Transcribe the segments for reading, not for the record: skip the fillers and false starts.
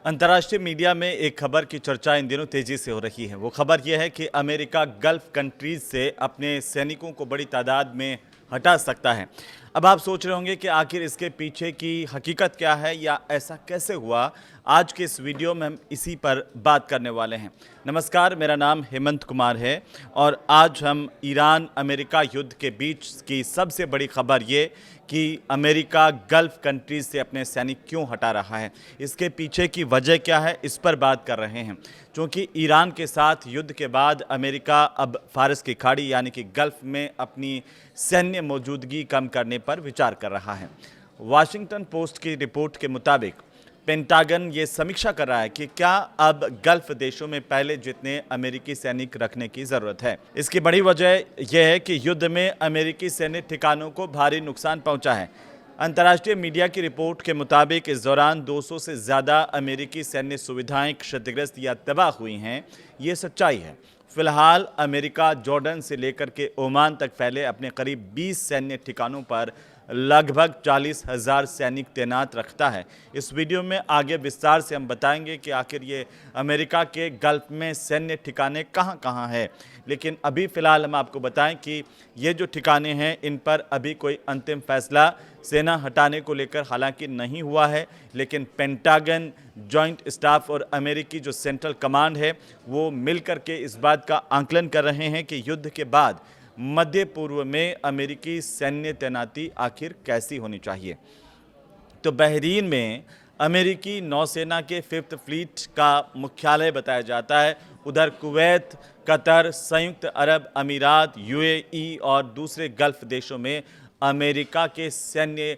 अंतर्राष्ट्रीय मीडिया में एक खबर की चर्चा इन दिनों तेजी से हो रही है। वो खबर यह है कि अमेरिका गल्फ कंट्रीज से अपने सैनिकों को बड़ी तादाद में हटा सकता है। अब आप सोच रहे होंगे कि आखिर इसके पीछे की हकीकत क्या है या ऐसा कैसे हुआ। आज के इस वीडियो में हम इसी पर बात करने वाले हैं। नमस्कार, मेरा नाम हेमंत कुमार है और आज हम ईरान अमेरिका युद्ध के बीच की सबसे बड़ी खबर ये कि अमेरिका गल्फ कंट्रीज से अपने सैनिक क्यों हटा रहा है, इसके पीछे की वजह क्या है, इस पर बात कर रहे हैं। क्योंकि ईरान के साथ युद्ध के बाद अमेरिका अब फारस की खाड़ी यानी कि गल्फ में अपनी सैन्य मौजूदगी कम करने पर विचार कर रहा है। वाशिंगटन पोस्ट की रिपोर्ट के मुताबिक पेंटागन ये समीक्षा कर रहा है कि क्या अब गल्फ देशों में पहले जितने अमेरिकी सैनिक रखने की ज़रूरत है। इसकी बड़ी वजह यह है कि युद्ध में अमेरिकी सैन्य ठिकानों को भारी नुकसान पहुंचा है। अंतर्राष्ट्रीय मीडिया की रिपोर्ट के मुताबिक इस दौरान 200 से ज़्यादा अमेरिकी सैन्य सुविधाएं क्षतिग्रस्त या तबाह हुई हैं। ये सच्चाई है। फिलहाल अमेरिका जॉर्डन से लेकर के ओमान तक फैले अपने करीब 20 सैन्य ठिकानों पर लगभग 40,000 सैनिक तैनात रखता है। इस वीडियो में आगे विस्तार से हम बताएंगे कि आखिर ये अमेरिका के गल्फ में सैन्य ठिकाने कहाँ कहाँ हैं। लेकिन अभी फ़िलहाल हम आपको बताएं कि ये जो ठिकाने हैं इन पर अभी कोई अंतिम फैसला सेना हटाने को लेकर हालांकि नहीं हुआ है, लेकिन पेंटागन, जॉइंट स्टाफ और अमेरिकी जो सेंट्रल कमांड है वो मिलकर के इस बात का आकलन कर रहे हैं कि युद्ध के बाद मध्य पूर्व में अमेरिकी सैन्य तैनाती आखिर कैसी होनी चाहिए। तो बहरीन में अमेरिकी नौसेना के 5th फ्लीट का मुख्यालय बताया जाता है। उधर कुवैत, कतर, संयुक्त अरब अमीरात, यूएई और दूसरे गल्फ देशों में अमेरिका के सैन्य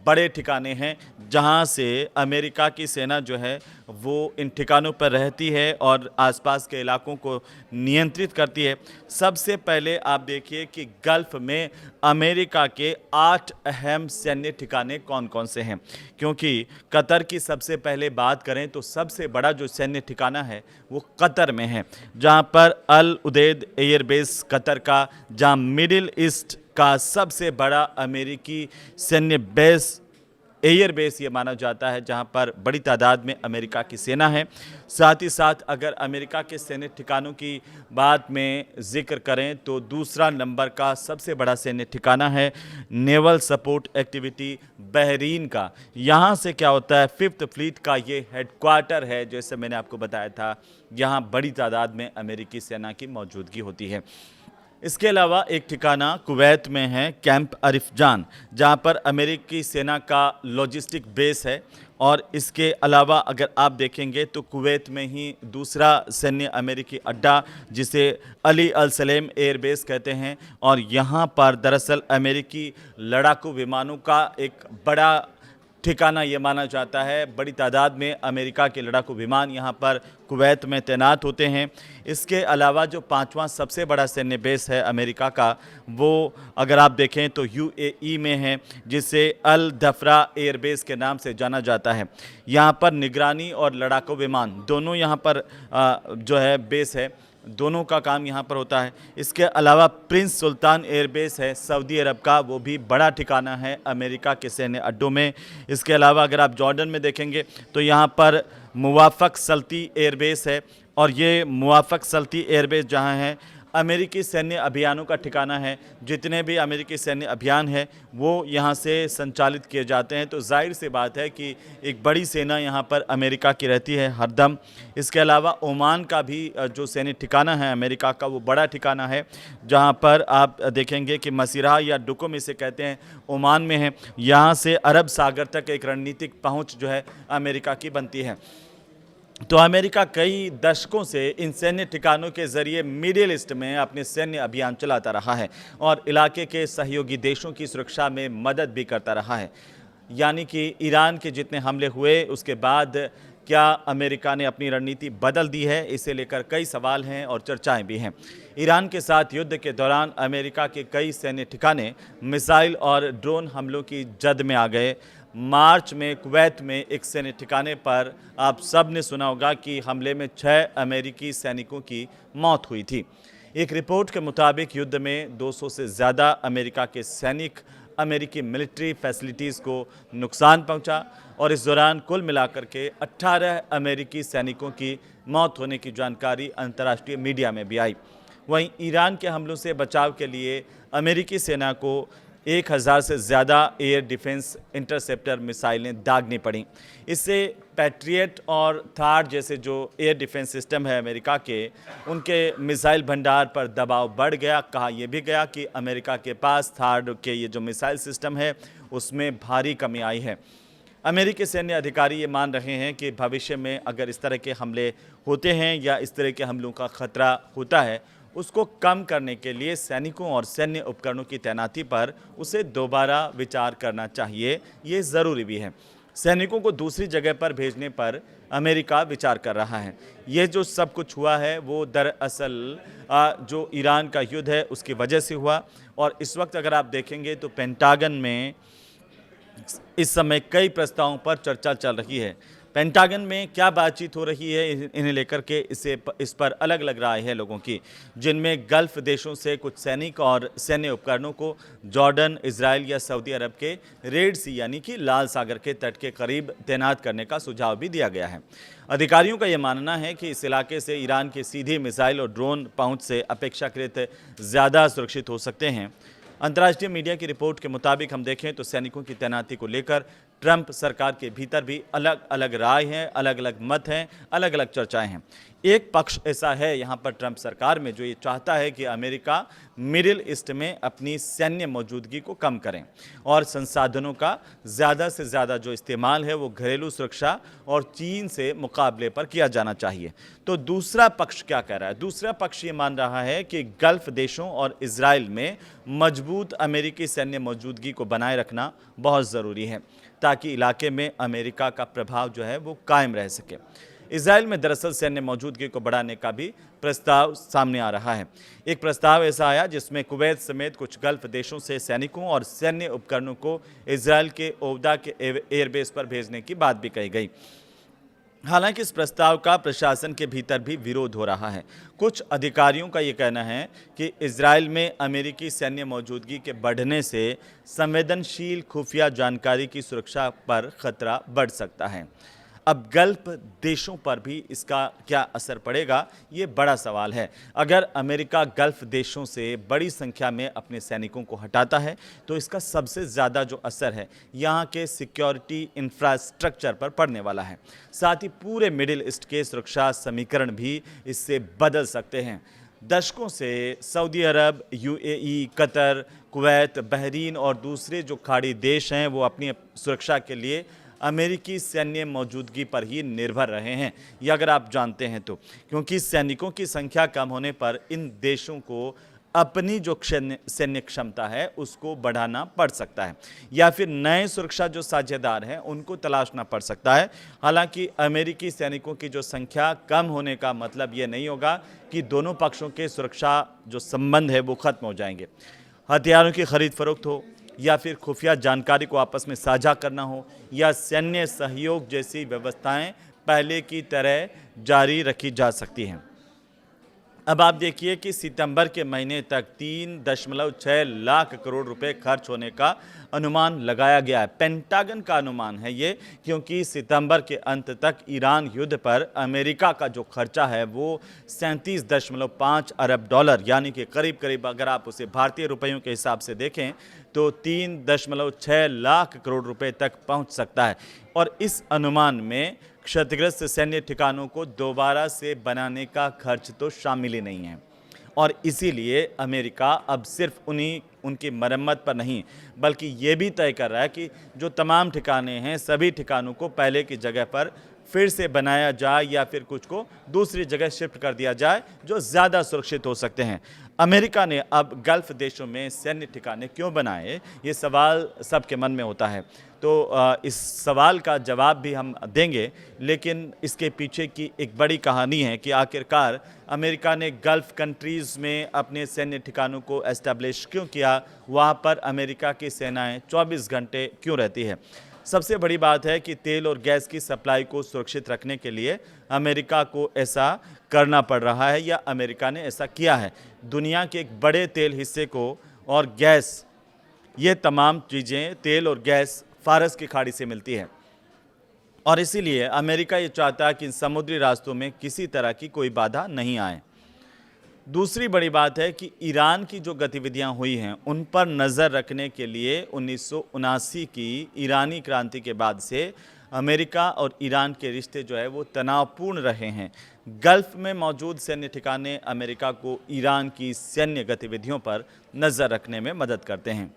बड़े ठिकाने हैं, जहां से अमेरिका की सेना जो है वो इन ठिकानों पर रहती है और आसपास के इलाकों को नियंत्रित करती है। सबसे पहले आप देखिए कि गल्फ में अमेरिका के 8 अहम सैन्य ठिकाने कौन कौन से हैं। क्योंकि कतर की सबसे पहले बात करें तो सबसे बड़ा जो सैन्य ठिकाना है वो कतर में है, जहां पर अल उदैद एयरबेस कतर का, जहां मिडिल ईस्ट का सबसे बड़ा अमेरिकी सैन्य बेस एयरबेस ये माना जाता है, जहां पर बड़ी तादाद में अमेरिका की सेना है। साथ ही साथ अगर अमेरिका के सैन्य ठिकानों की बात में जिक्र करें तो दूसरा नंबर का सबसे बड़ा सैन्य ठिकाना है नेवल सपोर्ट एक्टिविटी बहरीन का। यहाँ से क्या होता है, 5th फ्लीट का ये हेडक्वार्टर है। जैसे मैंने आपको बताया था, यहाँ बड़ी तादाद में अमेरिकी सेना की मौजूदगी होती है। इसके अलावा एक ठिकाना कुवैत में है, कैंप अरिफजान, जहां पर अमेरिकी सेना का लॉजिस्टिक बेस है। और इसके अलावा अगर आप देखेंगे तो कुवैत में ही दूसरा सैन्य अमेरिकी अड्डा जिसे अली अल सलेम एयरबेस कहते हैं, और यहाँ पर दरअसल अमेरिकी लड़ाकू विमानों का एक बड़ा ठिकाना ये माना जाता है। बड़ी तादाद में अमेरिका के लड़ाकू विमान यहाँ पर कुवैत में तैनात होते हैं। इसके अलावा जो 5वां सबसे बड़ा सैन्य बेस है अमेरिका का, वो अगर आप देखें तो यूएई में है, जिसे अल दफरा एयरबेस के नाम से जाना जाता है। यहाँ पर निगरानी और लड़ाकू विमान दोनों यहाँ पर जो है बेस है, दोनों का काम यहाँ पर होता है। इसके अलावा प्रिंस सुल्तान एयरबेस है सऊदी अरब का, वो भी बड़ा ठिकाना है अमेरिका के सैन्य अड्डों में। इसके अलावा अगर आप जॉर्डन में देखेंगे तो यहाँ पर मुवाफ़क़ सल्ती एयरबेस है, और ये मुवाफ़क़ सल्ती एयरबेस जहाँ है अमेरिकी सैन्य अभियानों का ठिकाना है। जितने भी अमेरिकी सैन्य अभियान हैं वो यहाँ से संचालित किए जाते हैं। तो जाहिर सी बात है कि एक बड़ी सेना यहाँ पर अमेरिका की रहती है हरदम। इसके अलावा ओमान का भी जो सैन्य ठिकाना है अमेरिका का, वो बड़ा ठिकाना है, जहाँ पर आप देखेंगे कि मसीरा या डुकुम इसे कहते हैं, ओमान में है। यहाँ से अरब सागर तक एक रणनीतिक पहुँच जो है अमेरिका की बनती है। तो अमेरिका कई दशकों से इन सैन्य ठिकानों के जरिए मिडिल ईस्ट में अपने सैन्य अभियान चलाता रहा है और इलाके के सहयोगी देशों की सुरक्षा में मदद भी करता रहा है। यानी कि ईरान के जितने हमले हुए उसके बाद क्या अमेरिका ने अपनी रणनीति बदल दी है, इसे लेकर कई सवाल हैं और चर्चाएं भी हैं। ईरान के साथ युद्ध के दौरान अमेरिका के कई सैन्य ठिकाने मिसाइल और ड्रोन हमलों की जद में आ गए। मार्च में कुवैत में एक सैन्य ठिकाने पर आप सब ने सुना होगा कि हमले में 6 अमेरिकी सैनिकों की मौत हुई थी। एक रिपोर्ट के मुताबिक युद्ध में 200 से ज़्यादा अमेरिका के सैनिक अमेरिकी मिलिट्री फैसिलिटीज़ को नुकसान पहुंचा और इस दौरान कुल मिलाकर के 18 अमेरिकी सैनिकों की मौत होने की जानकारी अंतर्राष्ट्रीय मीडिया में भी आई। वहीं ईरान के हमलों से बचाव के लिए अमेरिकी सेना को 1000 से ज़्यादा एयर डिफेंस इंटरसेप्टर मिसाइलें दागनी पड़ी। इससे पैट्रियट और थार जैसे जो एयर डिफेंस सिस्टम है अमेरिका के, उनके मिसाइल भंडार पर दबाव बढ़ गया। कहा यह भी गया कि अमेरिका के पास थार के ये जो मिसाइल सिस्टम है उसमें भारी कमी आई है। अमेरिकी सैन्य अधिकारी ये मान रहे हैं कि भविष्य में अगर इस तरह के हमले होते हैं या इस तरह के हमलों का खतरा होता है, उसको कम करने के लिए सैनिकों और सैन्य उपकरणों की तैनाती पर उसे दोबारा विचार करना चाहिए। ये ज़रूरी भी है। सैनिकों को दूसरी जगह पर भेजने पर अमेरिका विचार कर रहा है। ये जो सब कुछ हुआ है वो दरअसल जो ईरान का युद्ध है उसकी वजह से हुआ। और इस वक्त अगर आप देखेंगे तो पेंटागन में इस समय कई प्रस्तावों पर चर्चा चल रही है। पेंटागन में क्या बातचीत हो रही है इन्हें लेकर के इस पर अलग अलग राय है लोगों की, जिनमें गल्फ देशों से कुछ सैनिक और सैन्य उपकरणों को जॉर्डन, इजराइल या सऊदी अरब के रेड सी यानी कि लाल सागर के तट के करीब तैनात करने का सुझाव भी दिया गया है। अधिकारियों का यह मानना है कि इस इलाके से ईरान की सीधी मिसाइल और ड्रोन पहुंच से अपेक्षाकृत ज़्यादा सुरक्षित हो सकते हैं। अंतर्राष्ट्रीय मीडिया की रिपोर्ट के मुताबिक हम देखें तो सैनिकों की तैनाती को लेकर ट्रंप सरकार के भीतर भी अलग अलग राय हैं, अलग अलग मत हैं, अलग अलग चर्चाएं हैं। एक पक्ष ऐसा है यहाँ पर ट्रंप सरकार में जो ये चाहता है कि अमेरिका मिडिल ईस्ट में अपनी सैन्य मौजूदगी को कम करें और संसाधनों का ज़्यादा से ज़्यादा जो इस्तेमाल है वो घरेलू सुरक्षा और चीन से मुकाबले पर किया जाना चाहिए। तो दूसरा पक्ष क्या कह रहा है? दूसरा पक्ष ये मान रहा है कि गल्फ देशों और इजराइल में मजबूत अमेरिकी सैन्य मौजूदगी को बनाए रखना बहुत ज़रूरी है ताकि इलाके में अमेरिका का प्रभाव जो है वो कायम रह सके। इजराइल में दरअसल सैन्य मौजूदगी को बढ़ाने का भी प्रस्ताव सामने आ रहा है। एक प्रस्ताव ऐसा आया जिसमें कुवैत समेत कुछ गल्फ देशों से सैनिकों और सैन्य उपकरणों को इजराइल के ओवदा के एयरबेस पर भेजने की बात भी कही गई। हालांकि इस प्रस्ताव का प्रशासन के भीतर भी विरोध हो रहा है। कुछ अधिकारियों का ये कहना है कि इजराइल में अमेरिकी सैन्य मौजूदगी के बढ़ने से संवेदनशील खुफिया जानकारी की सुरक्षा पर खतरा बढ़ सकता है। अब गल्फ देशों पर भी इसका क्या असर पड़ेगा, ये बड़ा सवाल है। अगर अमेरिका गल्फ देशों से बड़ी संख्या में अपने सैनिकों को हटाता है तो इसका सबसे ज़्यादा जो असर है यहाँ के सिक्योरिटी इंफ्रास्ट्रक्चर पर पड़ने वाला है। साथ ही पूरे मिडिल ईस्ट के सुरक्षा समीकरण भी इससे बदल सकते हैं। दशकों से सऊदी अरब, यूएई, कतर, कुवैत, बहरीन और दूसरे जो खाड़ी देश हैं वो अपनी सुरक्षा के लिए अमेरिकी सैन्य मौजूदगी पर ही निर्भर रहे हैं, ये अगर आप जानते हैं तो, क्योंकि सैनिकों की संख्या कम होने पर इन देशों को अपनी जो सैन्य क्षमता है उसको बढ़ाना पड़ सकता है या फिर नए सुरक्षा जो साझेदार हैं उनको तलाशना पड़ सकता है। हालांकि अमेरिकी सैनिकों की जो संख्या कम होने का मतलब ये नहीं होगा कि दोनों पक्षों के सुरक्षा जो संबंध है वो खत्म हो जाएंगे। हथियारों की खरीद फरोख्त हो या फिर खुफिया जानकारी को आपस में साझा करना हो या सैन्य सहयोग जैसी व्यवस्थाएं पहले की तरह जारी रखी जा सकती हैं। अब आप देखिए कि सितंबर के महीने तक 3.6 लाख करोड़ रुपए खर्च होने का अनुमान लगाया गया है। पेंटागन का अनुमान है ये, क्योंकि सितंबर के अंत तक ईरान युद्ध पर अमेरिका का जो खर्चा है वो 37.5 अरब डॉलर यानी कि करीब करीब अगर आप उसे भारतीय रुपयों के हिसाब से देखें तो 3.6 लाख करोड़ रुपए तक पहुंच सकता है। और इस अनुमान में क्षतिग्रस्त सैन्य ठिकानों को दोबारा से बनाने का खर्च तो शामिल ही नहीं है। और इसीलिए अमेरिका अब सिर्फ उनकी मरम्मत पर नहीं बल्कि ये भी तय कर रहा है कि जो तमाम ठिकाने हैं सभी ठिकानों को पहले की जगह पर फिर से बनाया जाए या फिर कुछ को दूसरी जगह शिफ्ट कर दिया जाए जो ज़्यादा सुरक्षित हो सकते हैं। अमेरिका ने अब गल्फ देशों में सैन्य ठिकाने क्यों बनाए, ये सवाल सबके मन में होता है। तो इस सवाल का जवाब भी हम देंगे, लेकिन इसके पीछे की एक बड़ी कहानी है कि आखिरकार अमेरिका ने गल्फ कंट्रीज़ में अपने सैन्य ठिकानों को एस्टैब्लिश क्यों किया, वहाँ पर अमेरिका की सेनाएं 24 घंटे क्यों रहती है। सबसे बड़ी बात है कि तेल और गैस की सप्लाई को सुरक्षित रखने के लिए अमेरिका को ऐसा करना पड़ रहा है या अमेरिका ने ऐसा किया है। दुनिया के एक बड़े तेल हिस्से को और गैस ये तमाम चीज़ें तेल और गैस फ़ारस की खाड़ी से मिलती है और इसीलिए अमेरिका ये चाहता है कि इन समुद्री रास्तों में किसी तरह की कोई बाधा नहीं आए। दूसरी बड़ी बात है कि ईरान की जो गतिविधियां हुई हैं उन पर नज़र रखने के लिए 1979 की ईरानी क्रांति के बाद से अमेरिका और ईरान के रिश्ते जो है वो तनावपूर्ण रहे हैं। गल्फ में मौजूद सैन्य ठिकाने अमेरिका को ईरान की सैन्य गतिविधियों पर नज़र रखने में मदद करते हैं।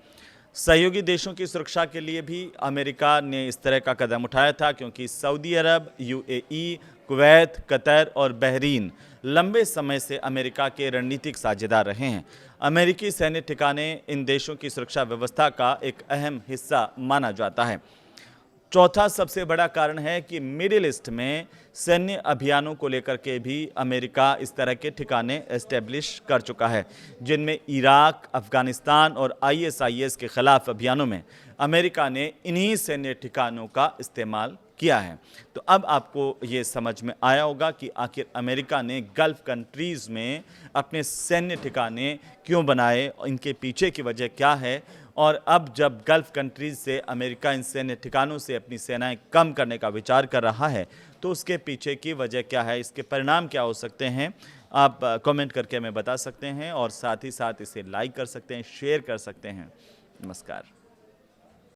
सहयोगी देशों की सुरक्षा के लिए भी अमेरिका ने इस तरह का कदम उठाया था, क्योंकि सऊदी अरब, यूएई, कुवैत, कतर और बहरीन लंबे समय से अमेरिका के रणनीतिक साझेदार रहे हैं। अमेरिकी सैन्य ठिकाने इन देशों की सुरक्षा व्यवस्था का एक अहम हिस्सा माना जाता है। चौथा सबसे बड़ा कारण है कि मिडिल ईस्ट में सैन्य अभियानों को लेकर के भी अमेरिका इस तरह के ठिकाने एस्टेब्लिश कर चुका है, जिनमें इराक, अफगानिस्तान और आईएसआईएस के खिलाफ अभियानों में अमेरिका ने इन्हीं सैन्य ठिकानों का इस्तेमाल किया है। तो अब आपको ये समझ में आया होगा कि आखिर अमेरिका ने गल्फ कंट्रीज़ में अपने सैन्य ठिकाने क्यों बनाए, इनके पीछे की वजह क्या है, और अब जब गल्फ कंट्रीज़ से अमेरिका इन सैन्य ठिकानों से अपनी सेनाएं कम करने का विचार कर रहा है तो उसके पीछे की वजह क्या है, इसके परिणाम क्या हो सकते हैं, आप कमेंट करके हमें बता सकते हैं और साथ ही साथ इसे लाइक कर सकते हैं, शेयर कर सकते हैं। नमस्कार।